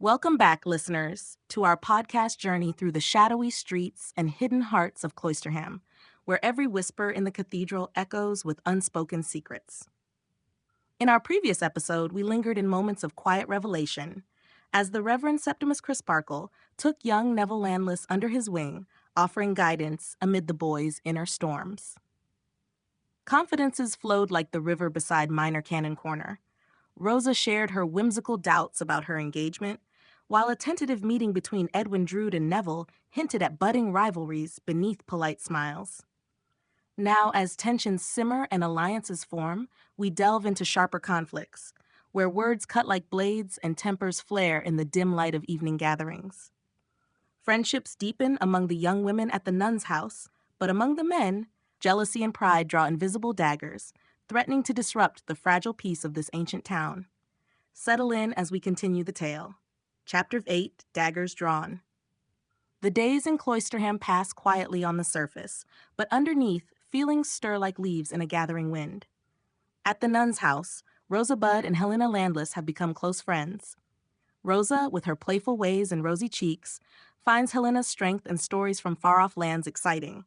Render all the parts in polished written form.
Welcome back, listeners, to our podcast journey through the shadowy streets and hidden hearts of Cloisterham, where every whisper in the cathedral echoes with unspoken secrets. In our previous episode, we lingered in moments of quiet revelation as the Reverend Crisparkle took young Neville Landless under his wing, offering guidance amid the boys' inner storms. Confidences flowed like the river beside Minor Canon Corner. Rosa shared her whimsical doubts about her engagement, while a tentative meeting between Edwin, Drood, and Neville hinted at budding rivalries beneath polite smiles. Now, as tensions simmer and alliances form, we delve into sharper conflicts, where words cut like blades and tempers flare in the dim light of evening gatherings. Friendships deepen among the young women at the nun's house, but among the men, jealousy and pride draw invisible daggers, threatening to disrupt the fragile peace of this ancient town. Settle in as we continue the tale. Chapter 8, Daggers Drawn. The days in Cloisterham pass quietly on the surface, but underneath, feelings stir like leaves in a gathering wind. At the nun's house, Rosa and Helena Landless have become close friends. Rosa, with her playful ways and rosy cheeks, finds Helena's strength and stories from far-off lands exciting.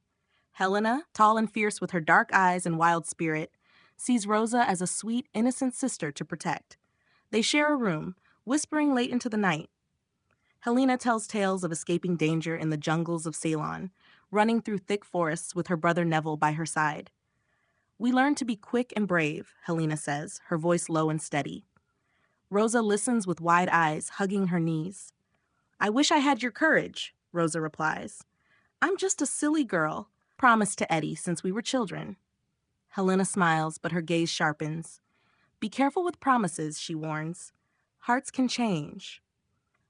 Helena, tall and fierce with her dark eyes and wild spirit, sees Rosa as a sweet, innocent sister to protect. They share a room, whispering late into the night. Helena tells tales of escaping danger in the jungles of Ceylon, running through thick forests with her brother Neville by her side. "We learn to be quick and brave," Helena says, her voice low and steady. Rosa listens with wide eyes, hugging her knees. "I wish I had your courage," Rosa replies. "I'm just a silly girl, promised to Eddie since we were children." Helena smiles, but her gaze sharpens. "Be careful with promises," she warns. "Hearts can change."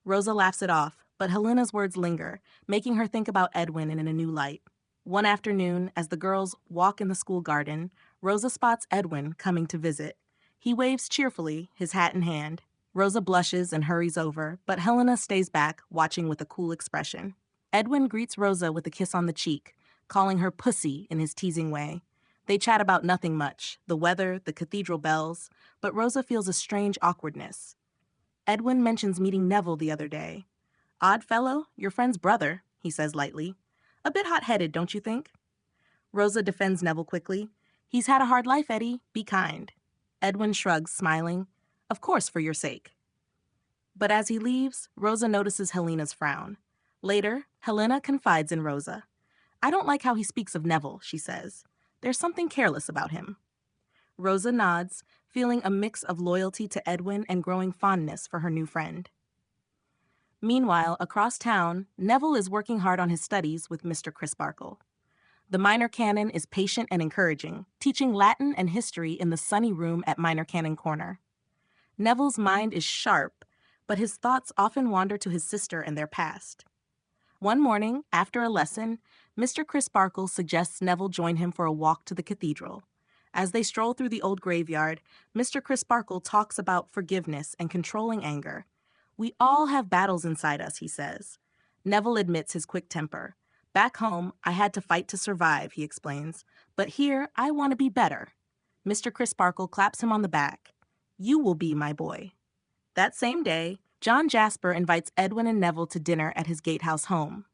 Rosa laughs it off, but Helena's words linger, making her think about Edwin in a new light. One afternoon, as the girls walk in the school garden, Rosa spots Edwin coming to visit. He waves cheerfully, his hat in hand. Rosa blushes and hurries over, but Helena stays back, watching with a cool expression. Edwin greets Rosa with a kiss on the cheek, calling her pussy in his teasing way. They chat about nothing much, the weather, the cathedral bells, but Rosa feels a strange awkwardness. Edwin mentions meeting Neville the other day. "Odd fellow, your friend's brother," he says lightly. "A bit hot-headed, don't you think?" Rosa defends Neville quickly. "He's had a hard life, Eddie. Be kind." Edwin shrugs, smiling. "Of course, for your sake." But as he leaves, Rosa notices Helena's frown. Later, Helena confides in Rosa. "I don't like how he speaks of Neville," she says. "There's something careless about him." Rosa nods, feeling a mix of loyalty to Edwin and growing fondness for her new friend. Meanwhile, across town, Neville is working hard on his studies with Mr. Crisparkle. The minor canon is patient and encouraging, teaching Latin and history in the sunny room at Minor Canon Corner. Neville's mind is sharp, but his thoughts often wander to his sister and their past. One morning, after a lesson, Mr. Crisparkle suggests Neville join him for a walk to the cathedral. As they stroll through the old graveyard, Mr. Crisparkle talks about forgiveness and controlling anger. "We all have battles inside us," he says. Neville admits his quick temper. "Back home, I had to fight to survive," he explains. "But here, I want to be better." Mr. Crisparkle claps him on the back. "You will be my boy." That same day, John Jasper invites Edwin and Neville to dinner at his gatehouse home.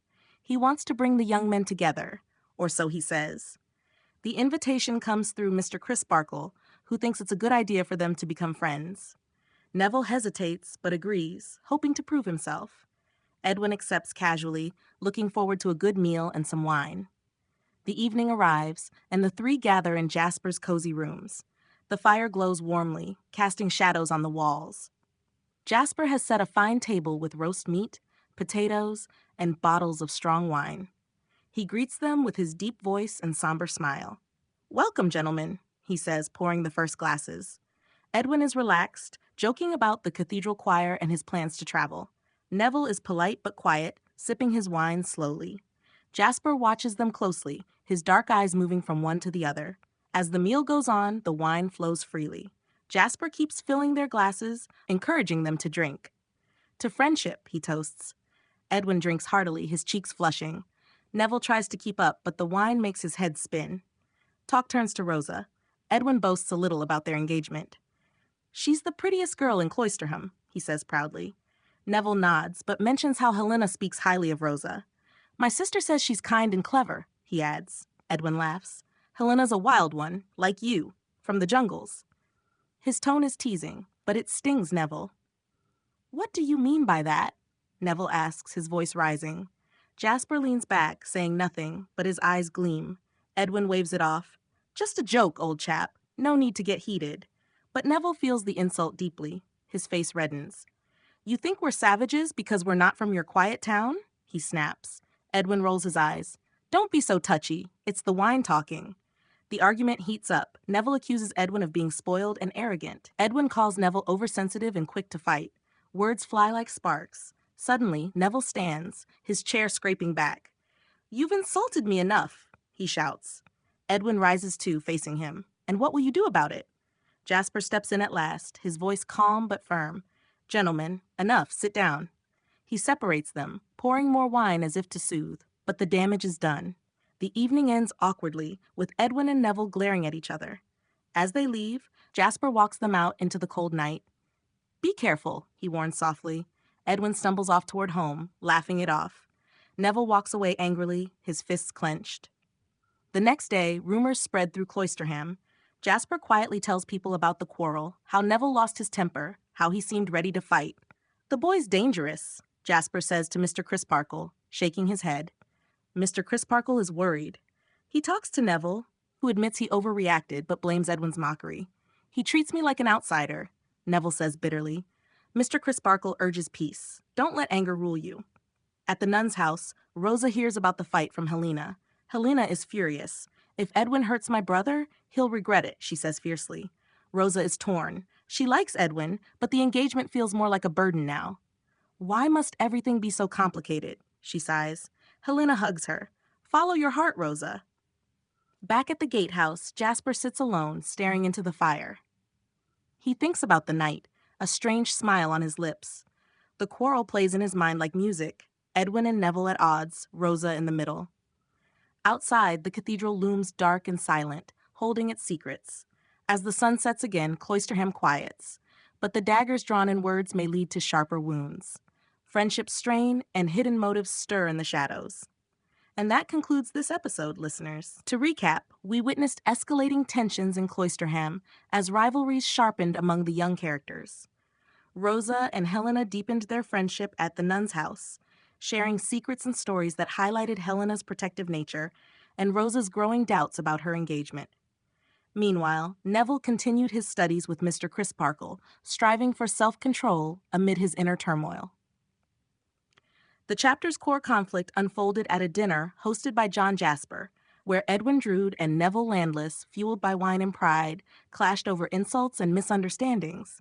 He wants to bring the young men together, or so he says. The invitation comes through Mr. Crisparkle, who thinks it's a good idea for them to become friends. Neville hesitates, but agrees, hoping to prove himself. Edwin accepts casually, looking forward to a good meal and some wine. The evening arrives, and the three gather in Jasper's cozy rooms. The fire glows warmly, casting shadows on the walls. Jasper has set a fine table with roast meat, potatoes, and bottles of strong wine. He greets them with his deep voice and somber smile. "Welcome, gentlemen," he says, pouring the first glasses. Edwin is relaxed, joking about the cathedral choir and his plans to travel. Neville is polite but quiet, sipping his wine slowly. Jasper watches them closely, his dark eyes moving from one to the other. As the meal goes on, the wine flows freely. Jasper keeps filling their glasses, encouraging them to drink. "To friendship," he toasts. Edwin drinks heartily, his cheeks flushing. Neville tries to keep up, but the wine makes his head spin. Talk turns to Rosa. Edwin boasts a little about their engagement. "She's the prettiest girl in Cloisterham," he says proudly. Neville nods, but mentions how Helena speaks highly of Rosa. My sister says she's kind and clever, he adds. Edwin laughs. Helena's a wild one, like you, from the jungles. His tone is teasing, but it stings Neville. What do you mean by that? Neville asks, his voice rising. Jasper leans back, saying nothing, but his eyes gleam. Edwin waves it off. Just a joke, old chap. No need to get heated. But Neville feels the insult deeply. His face reddens. You think we're savages because we're not from your quiet town? He snaps. Edwin rolls his eyes. Don't be so touchy. It's the wine talking. The argument heats up. Neville accuses Edwin of being spoiled and arrogant. Edwin calls Neville oversensitive and quick to fight. Words fly like sparks. Suddenly, Neville stands, his chair scraping back. You've insulted me enough, he shouts. Edwin rises too, facing him. And what will you do about it? Jasper steps in at last, his voice calm but firm. Gentlemen, enough, sit down. He separates them, pouring more wine as if to soothe. But the damage is done. The evening ends awkwardly, with Edwin and Neville glaring at each other. As they leave, Jasper walks them out into the cold night. Be careful, he warns softly. Edwin stumbles off toward home, laughing it off. Neville walks away angrily, his fists clenched. The next day, rumors spread through Cloisterham. Jasper quietly tells people about the quarrel, how Neville lost his temper, how he seemed ready to fight. The boy's dangerous, Jasper says to Mr. Crisparkle, shaking his head. Mr. Crisparkle is worried. He talks to Neville, who admits he overreacted but blames Edwin's mockery. He treats me like an outsider, Neville says bitterly. Mr. Crisparkle urges peace. Don't let anger rule you. At the nun's house, Rosa hears about the fight from Helena. Helena is furious. If Edwin hurts my brother, he'll regret it, she says fiercely. Rosa is torn. She likes Edwin, but the engagement feels more like a burden now. Why must everything be so complicated? She sighs. Helena hugs her. Follow your heart, Rosa. Back at the gatehouse, Jasper sits alone, staring into the fire. He thinks about the night, a strange smile on his lips. The quarrel plays in his mind like music. Edwin and Neville at odds, Rosa in the middle. Outside, the cathedral looms dark and silent, holding its secrets. As the sun sets again, Cloisterham quiets. But the daggers drawn in words may lead to sharper wounds. Friendships strain, and hidden motives stir in the shadows. And that concludes this episode, listeners. To recap, we witnessed escalating tensions in Cloisterham as rivalries sharpened among the young characters. Rosa and Helena deepened their friendship at the nun's house, sharing secrets and stories that highlighted Helena's protective nature and Rosa's growing doubts about her engagement. Meanwhile, Neville continued his studies with Mr. Crisparkle, striving for self-control amid his inner turmoil. The chapter's core conflict unfolded at a dinner hosted by John Jasper, where Edwin Drood and Neville Landless, fueled by wine and pride, clashed over insults and misunderstandings.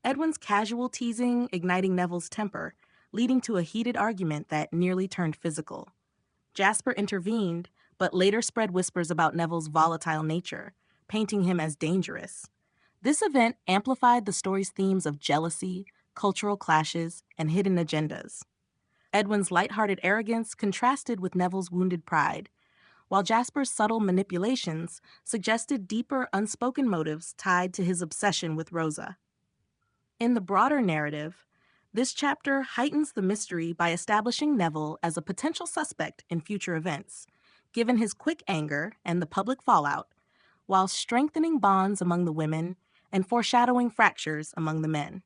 Edwin's casual teasing igniting Neville's temper, leading to a heated argument that nearly turned physical. Jasper intervened, but later spread whispers about Neville's volatile nature, painting him as dangerous. This event amplified the story's themes of jealousy, cultural clashes, and hidden agendas. Edwin's lighthearted arrogance contrasted with Neville's wounded pride, while Jasper's subtle manipulations suggested deeper, unspoken motives tied to his obsession with Rosa. In the broader narrative, this chapter heightens the mystery by establishing Neville as a potential suspect in future events, given his quick anger and the public fallout, while strengthening bonds among the women and foreshadowing fractures among the men.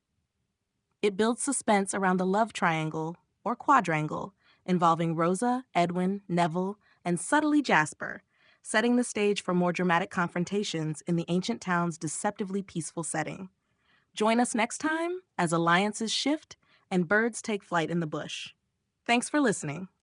It builds suspense around the love triangle, or quadrangle, involving Rosa, Edwin, Neville, and subtly Jasper, setting the stage for more dramatic confrontations in the ancient town's deceptively peaceful setting. Join us next time as alliances shift and birds take flight in the bush. Thanks for listening.